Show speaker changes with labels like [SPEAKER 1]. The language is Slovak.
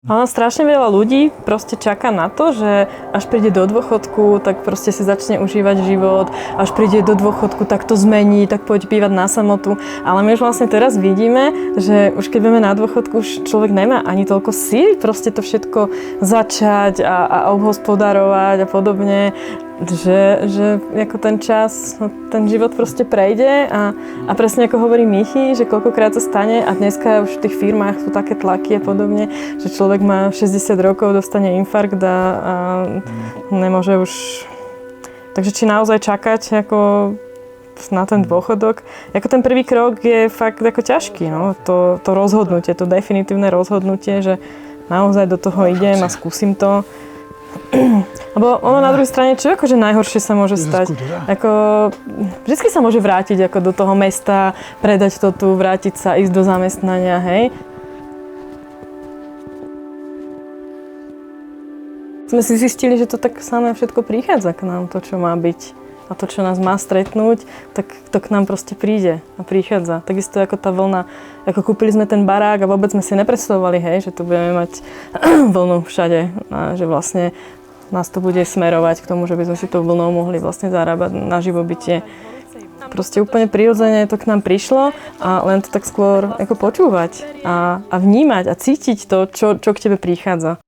[SPEAKER 1] Ale strašne veľa ľudí proste čaká na to, že až príde do dôchodku, tak proste si začne užívať život, až príde do dôchodku, tak to zmení, tak poď bývať na samotu. Ale my už vlastne teraz vidíme, že už keď budeme na dôchodku, už človek nemá ani toľko síl proste to všetko začať a obhospodarovať a podobne. Že ako ten čas, ten život proste prejde a presne ako hovorí Michy, že koľkokrát sa stane a dneska už v tých firmách sú také tlaky a podobne, že človek má 60 rokov, dostane infarkt a nemôže už... Takže či naozaj čakať ako na ten dôchodok, ako ten prvý krok je fakt ako ťažký, no? To rozhodnutie, to definitívne rozhodnutie, že naozaj do toho idem a skúsim to. Lebo ono na druhej strane, čo akože najhoršie sa môže stať? Ako, vždycky sa môže vrátiť ako do toho mesta, predať to tu, vrátiť sa, ísť do zamestnania, hej? Sme si zistili, že to tak samé všetko prichádza k nám, to, čo má byť. A to, čo nás má stretnúť, tak to k nám proste príde a prichádza. Takisto ako tá vlna, ako kúpili sme ten barák a vôbec sme si nepredstavovali, hej, že tu budeme mať vlnu všade a že vlastne nás to bude smerovať k tomu, že by sme si tou vlnou mohli vlastne zarábať na živobytie. Proste úplne prirodzene to k nám prišlo a len to tak skôr ako počúvať a vnímať a cítiť to, čo k tebe prichádza.